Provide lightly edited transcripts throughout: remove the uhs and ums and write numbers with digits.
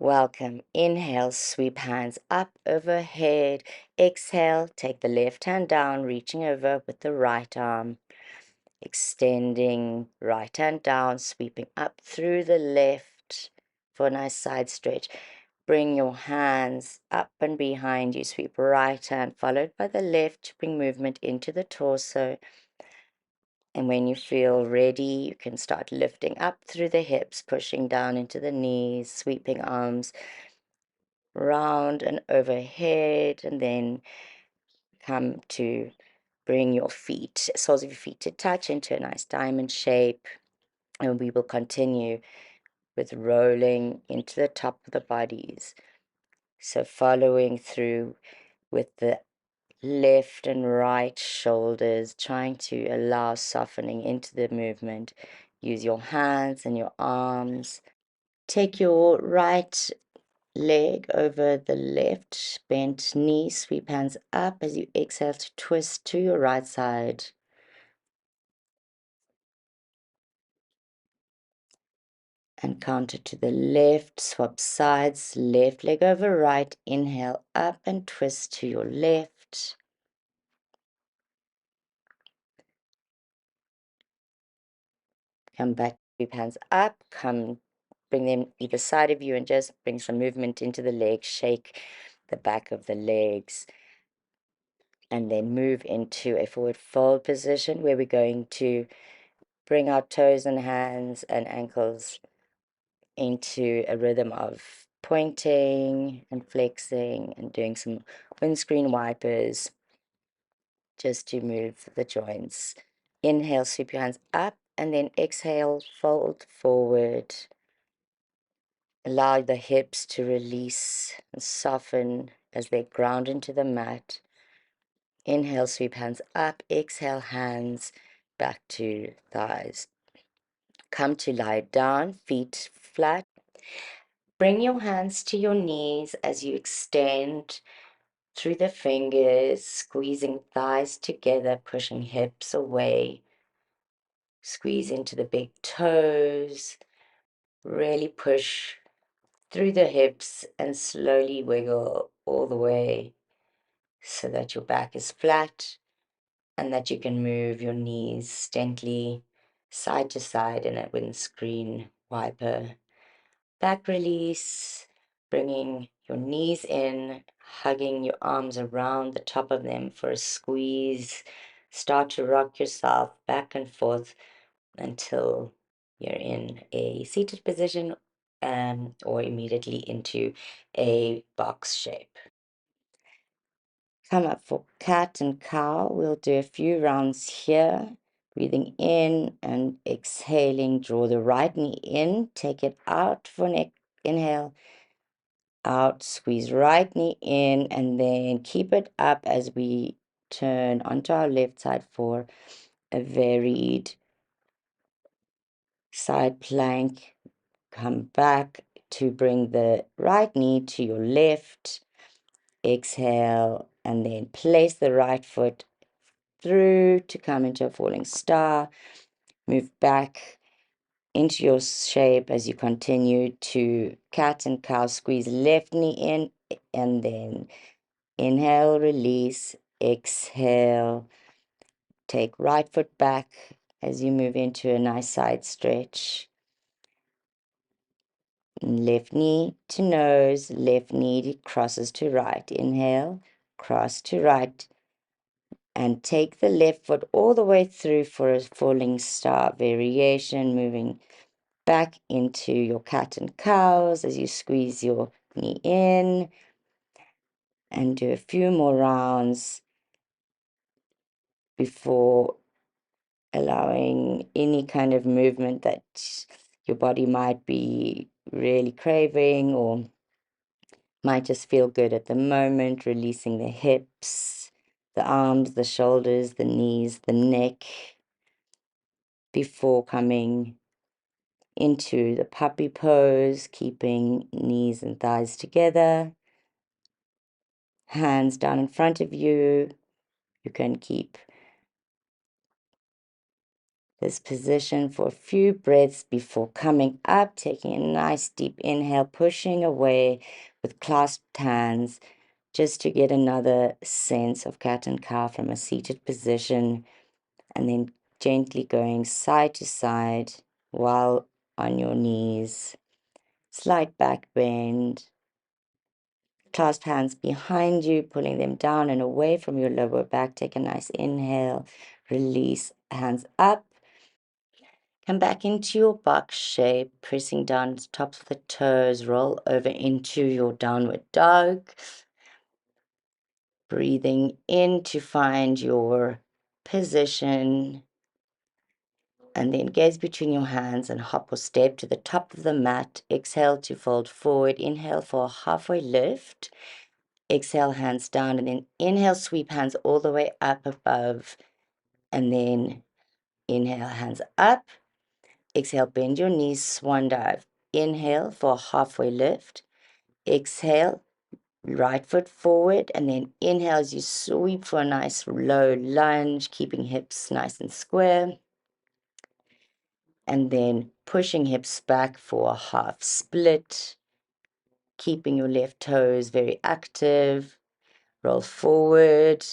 Welcome. Inhale, sweep hands up overhead. Exhale, take the left hand down, reaching over with the right arm. Extending right hand down, sweeping up through the left for a nice side stretch. Bring your hands up and behind you. Sweep right hand followed by the left to bring movement into the torso. And when you feel ready, you can start lifting up through the hips, pushing down into the knees, sweeping arms round and overhead, and then come to bring your feet, soles of your feet to touch into a nice diamond shape. And we will continue with rolling into the top of the bodies. So following through with the left and right shoulders, trying to allow softening into the movement. Use your hands and your arms. Take your right leg over the left, bent knee, sweep hands up as you exhale to twist to your right side. And counter to the left, swap sides, left leg over right, inhale up and twist to your left. Come back, sweep hands up, bring them either side of you and just bring some movement into the legs, shake the back of the legs. And then move into a forward fold position where we're going to bring our toes and hands and ankles into a rhythm of pointing and flexing and doing some windscreen wipers just to move the joints. Inhale, sweep your hands up, and then exhale, fold forward. Allow the hips to release and soften as they ground into the mat. Inhale, sweep hands up. Exhale, hands back to thighs. Come to lie down, feet flat. Bring your hands to your knees as you extend through the fingers, squeezing thighs together, pushing hips away. Squeeze into the big toes. Really push through the hips and slowly wiggle all the way so that your back is flat and that you can move your knees gently side to side in a windscreen wiper. Back release, bringing your knees in, hugging your arms around the top of them for a squeeze. Start to rock yourself back and forth until you're in a seated position or immediately into a box shape. Come up for cat and cow. We'll do a few rounds here. Breathing in and exhaling. Draw the right knee in. Take it out for neck. Inhale. Out. Squeeze right knee in. And then keep it up as we turn onto our left side for a varied side plank. Come back to bring the right knee to your left. Exhale. And then place the right foot through to come into a falling star. Move back into your shape as you continue to cat and cow. Squeeze left knee in and then inhale, release, exhale. Take right foot back as you move into a nice side stretch. Left knee to nose, left knee crosses to right. Inhale, cross to right. And take the left foot all the way through for a falling star variation, moving back into your cat and cows as you squeeze your knee in. And do a few more rounds before allowing any kind of movement that your body might be really craving or might just feel good at the moment, releasing the hips, the arms, the shoulders, the knees, the neck, before coming into the puppy pose, keeping knees and thighs together, hands down in front of you. You can keep this position for a few breaths before coming up, taking a nice deep inhale, pushing away with clasped hands, just to get another sense of cat and cow from a seated position, and then gently going side to side while on your knees. Slight back bend. Clasp hands behind you, pulling them down and away from your lower back. Take a nice inhale, release, hands up. Come back into your box shape, pressing down the tops of the toes, roll over into your downward dog. Breathing in to find your position, and then gaze between your hands and hop or step to the top of the mat. Exhale to fold forward. Inhale for a halfway lift. Exhale, hands down, and then inhale, sweep hands all the way up above, and then inhale, hands up. Exhale, bend your knees, swan dive. Inhale for a halfway lift. Exhale, right foot forward, and then inhale as you sweep for a nice low lunge, keeping hips nice and square. And then pushing hips back for a half split, keeping your left toes very active. Roll forward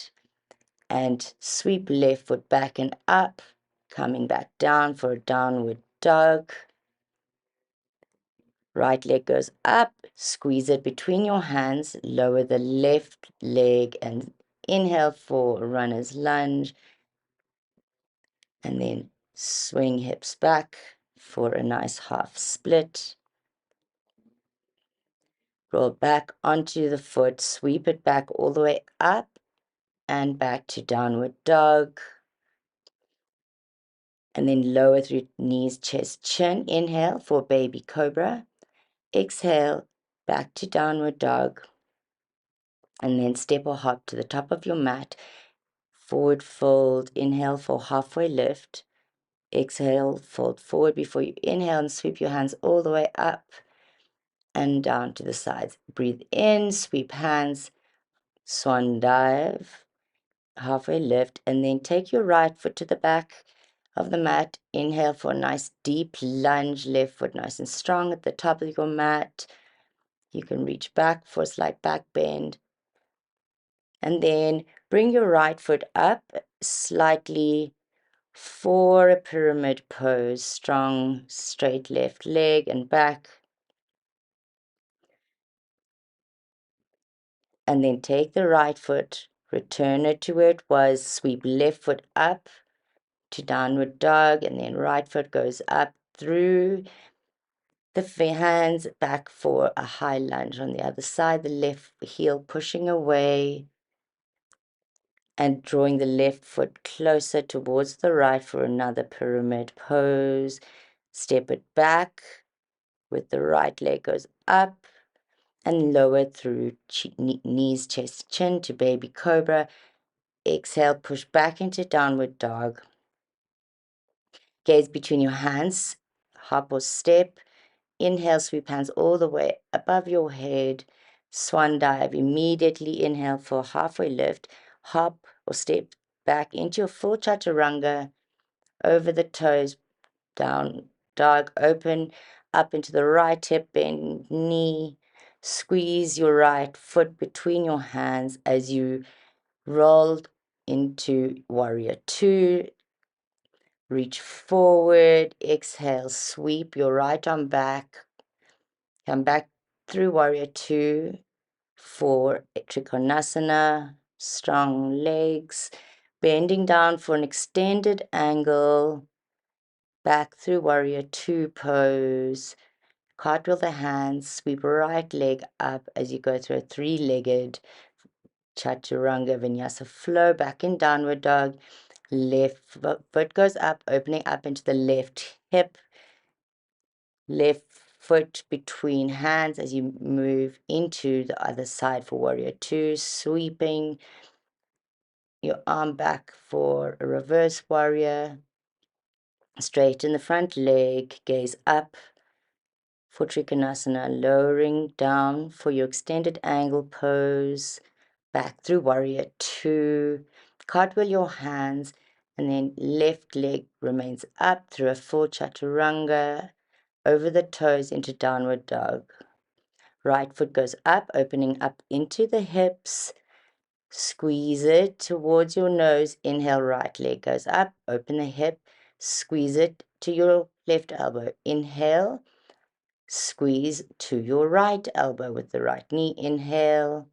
and sweep left foot back and up, coming back down for a downward dog. Right leg goes up, squeeze it between your hands, lower the left leg and inhale for runner's lunge, and then swing hips back for a nice half split. Roll back onto the foot, sweep it back all the way up and back to downward dog. And then lower through knees, chest, chin. Inhale for baby cobra. Exhale, back to downward dog. And then step or hop to the top of your mat. Forward fold. Inhale for halfway lift. Exhale, fold forward before you inhale and sweep your hands all the way up and down to the sides. Breathe in, sweep hands, swan dive, halfway lift, and then take your right foot to the back of the mat. Inhale for a nice deep lunge, left foot nice and strong at the top of your mat. You can reach back for a slight back bend. And then bring your right foot up slightly for a pyramid pose. Strong, straight left leg and back. And then take the right foot, return it to where it was, sweep left foot up to downward dog, and then right foot goes up through the hands back for a high lunge on the other side, the left heel pushing away and drawing the left foot closer towards the right for another pyramid pose. Step it back with the right leg goes up and lower through knees, chest, chin to baby cobra. Exhale, push back into downward dog. Gaze between your hands, hop or step. Inhale, sweep hands all the way above your head. Swan dive. Immediately inhale for halfway lift. Hop or step back into your full chaturanga. Over the toes, down dog, open up into the right hip, bend knee. Squeeze your right foot between your hands as you roll into warrior two. Reach forward, exhale, sweep your right arm back. Come back through warrior two for trikonasana, strong legs, bending down for an extended angle, back through warrior two pose. Cartwheel the hands, sweep right leg up as you go through a three-legged chaturanga vinyasa flow, back in downward dog. Left foot goes up, opening up into the left hip. Left foot between hands as you move into the other side for warrior two, sweeping your arm back for a reverse warrior. Straighten the front leg, gaze up for trikonasana, lowering down for your extended angle pose, back through warrior two. Cartwheel your hands And then left leg remains up through a full chaturanga, over the toes into downward dog. Right foot goes up, opening up into the hips. Squeeze it towards your nose. Inhale, right leg goes up, open the hip. Squeeze it to your left elbow. Inhale, squeeze to your right elbow with the right knee. Inhale,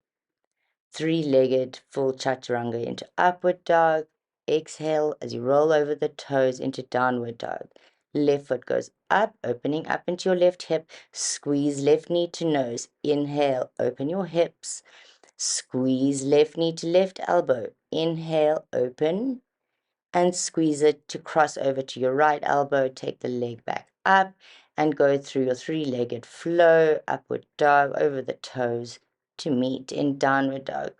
three-legged full chaturanga into upward dog. Exhale as you roll over the toes into downward dog. Left foot goes up, opening up into your left hip. Squeeze left knee to nose. Inhale, open your hips. Squeeze left knee to left elbow. Inhale, open, and squeeze it to cross over to your right elbow. Take the leg back up and go through your three-legged flow, upward dog, over the toes to meet in downward dog.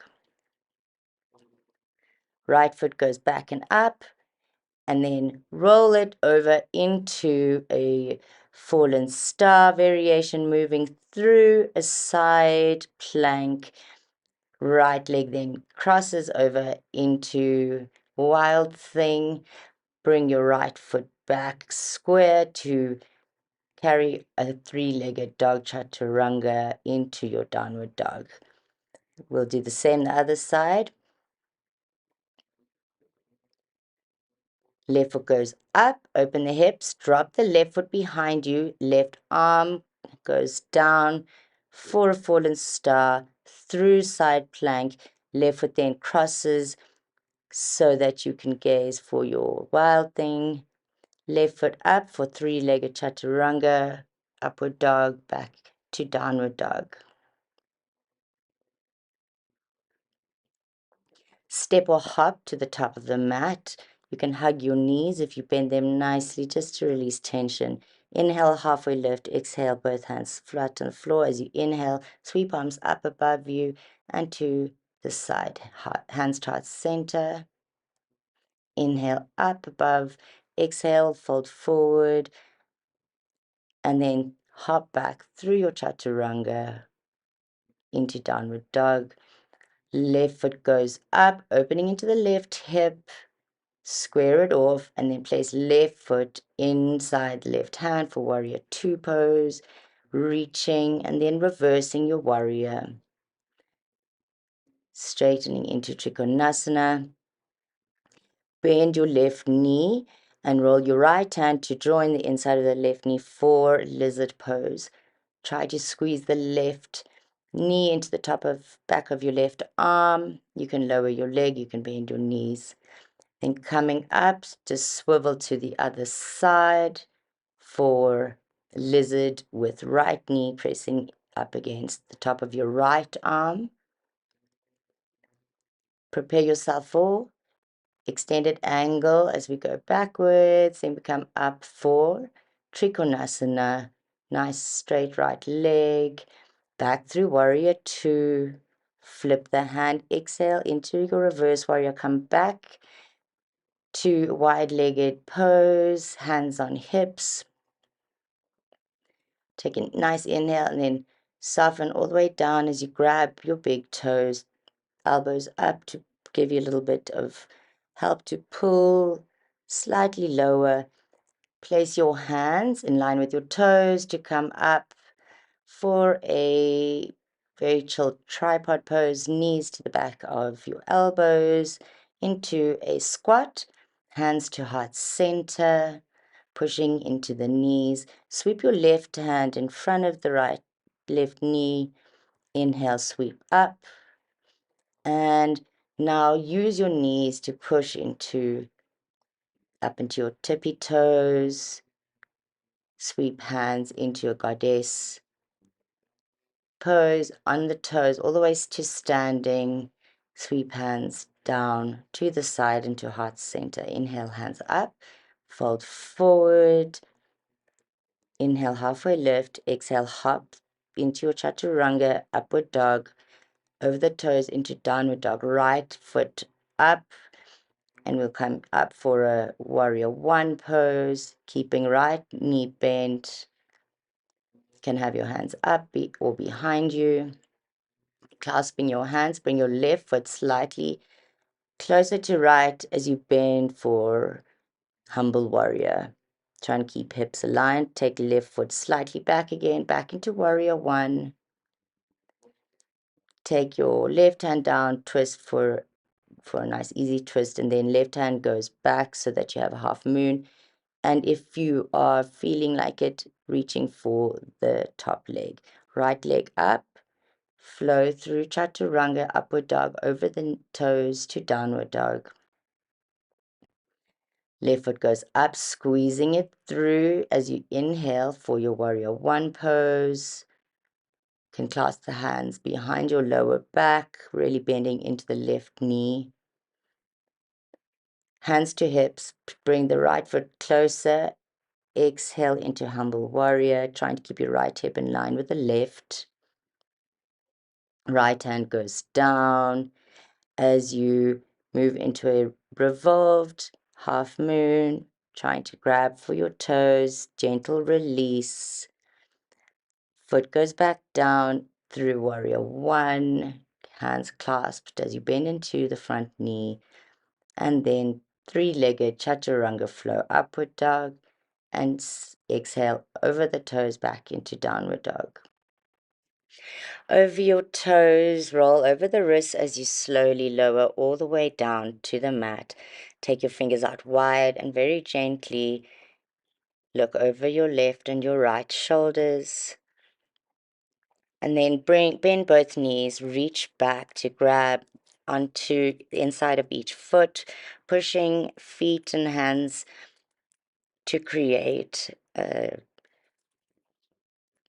Right foot goes back and up, and then roll it over into a fallen star variation, moving through a side plank. Right leg then crosses over into wild thing. Bring your right foot back square to carry a three-legged dog chaturanga into your downward dog. We'll do the same the other side. Left foot goes up, open the hips, drop the left foot behind you, left arm goes down for a fallen star, through side plank, left foot then crosses so that you can gaze for your wild thing. Left foot up for three-legged chaturanga, upward dog, back to downward dog. Step or hop to the top of the mat. You can hug your knees if you bend them nicely just to release tension. Inhale, halfway lift. Exhale, both hands flat on the floor. As you inhale, sweep arms up above you and to the side. Hands to heart center. Inhale, up above. Exhale, fold forward. And then hop back through your chaturanga into downward dog. Left foot goes up, opening into the left hip. Square it off and then place left foot inside left hand for warrior two pose, reaching and then reversing your warrior, straightening into trikonasana. Bend your left knee and roll your right hand to join the inside of the left knee for lizard pose. Try to squeeze the left knee into the back of your left arm. You can lower your leg, you can bend your knees. Then coming up, just swivel to the other side for lizard with right knee pressing up against the top of your right arm. Prepare yourself for extended angle as we go backwards, then we come up for Trikonasana. Nice straight right leg, back through warrior two. Flip the hand, exhale into your reverse warrior, come back to wide-legged pose, hands on hips. Take a nice inhale and then soften all the way down as you grab your big toes, elbows up to give you a little bit of help to pull slightly lower. Place your hands in line with your toes to come up for a very chilled tripod pose, knees to the back of your elbows into a squat, hands to heart center, pushing into the knees. Sweep your left hand in front of the left knee. Inhale, sweep up. And now use your knees to push up into your tippy toes. Sweep hands into your goddess pose on the toes, all the way to standing. Sweep hands down to the side into heart center. Inhale, hands up. Fold forward. Inhale, halfway lift. Exhale, hop into your chaturanga, upward dog. Over the toes into downward dog. Right foot up. And we'll come up for a warrior one pose. Keeping right knee bent. You can have your hands up or behind you. Clasping your hands, bring your left foot slightly Closer to right as you bend for humble warrior. Try and keep hips aligned. Take left foot slightly back again, back into warrior one. Take your left hand down, twist for a nice easy twist, and then left hand goes back so that you have a half moon. And if you are feeling like it, reaching for the top leg. Right leg up, flow through chaturanga, upward dog over the toes to downward dog. Left foot goes up, squeezing it through as you inhale for your warrior one pose. You can clasp the hands behind your lower back, really bending into the left knee. Hands to hips, bring the right foot closer. Exhale into humble warrior, trying to keep your right hip in line with the left. Right hand goes down as you move into a revolved half moon, trying to grab for your toes, gentle release. Foot goes back down through warrior one, hands clasped as you bend into the front knee, and then three-legged chaturanga flow upward dog, and exhale over the toes back into downward dog. Over your toes, roll over the wrists as you slowly lower all the way down to the mat. Take your fingers out wide and very gently look over your left and your right shoulders. And then bend both knees, reach back to grab onto the inside of each foot, pushing feet and hands to create a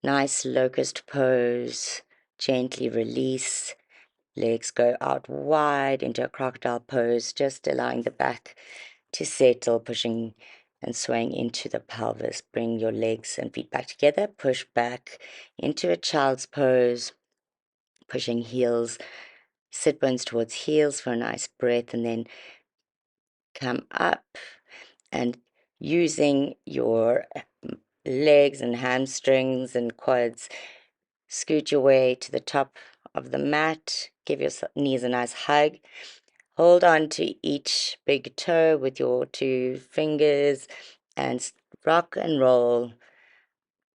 nice locust pose. Gently release. Legs go out wide into a crocodile pose, just allowing the back to settle, pushing and swaying into the pelvis. Bring your legs and feet back together. Push back into a child's pose, pushing heels, sit bones towards heels for a nice breath, and then come up and using your legs and hamstrings and quads, scoot your way to the top of the mat. Give your knees a nice hug. Hold on to each big toe with your two fingers and rock and roll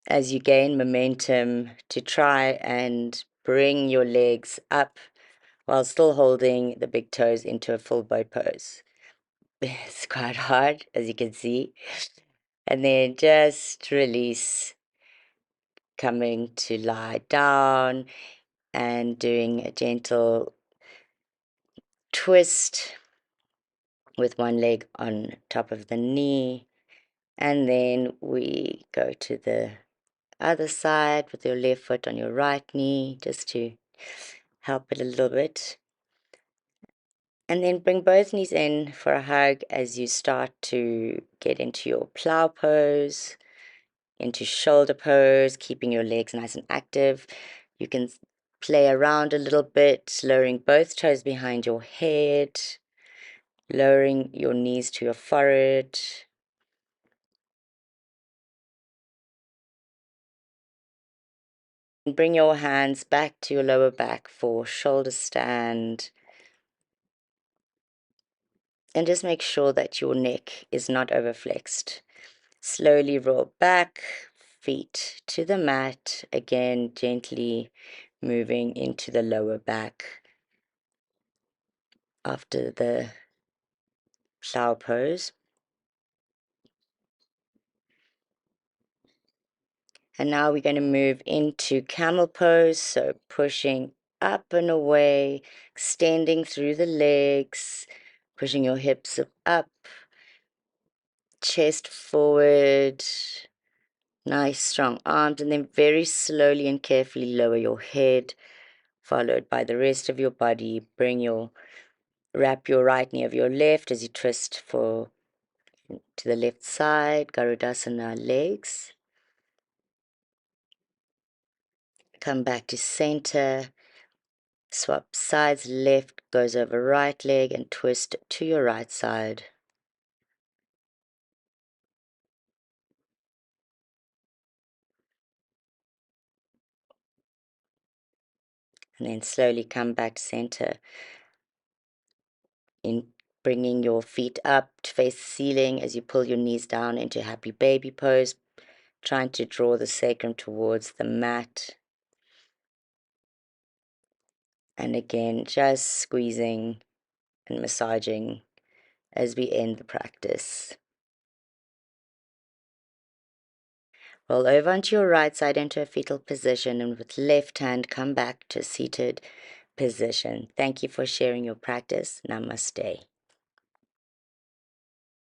as you gain momentum to try and bring your legs up while still holding the big toes into a full boat pose. It's quite hard, as you can see. And then just release, coming to lie down and doing a gentle twist with one leg on top of the knee. And then we go to the other side with your left foot on your right knee, just to help it a little bit. And then bring both knees in for a hug as you start to get into your plow pose, into shoulder pose, keeping your legs nice and active. You can play around a little bit, lowering both toes behind your head, lowering your knees to your forehead. And bring your hands back to your lower back for shoulder stand. And just make sure that your neck is not overflexed. Slowly roll back, feet to the mat. Again, gently moving into the lower back after the plow pose. And now we're going to move into camel pose. So pushing up and away, extending through the legs, pushing your hips up, chest forward, nice strong arms, and then very slowly and carefully lower your head, followed by the rest of your body. Wrap your right knee of your left as you twist to the left side, Garudasana legs. Come back to center, swap sides, left goes over right leg and twist to your right side. And then slowly come back to center. in bringing your feet up to face the ceiling as you pull your knees down into happy baby pose, trying to draw the sacrum towards the mat. And again, just squeezing and massaging as we end the practice. Roll over onto your right side into a fetal position, and with left hand come back to seated position. Thank you for sharing your practice. Namaste.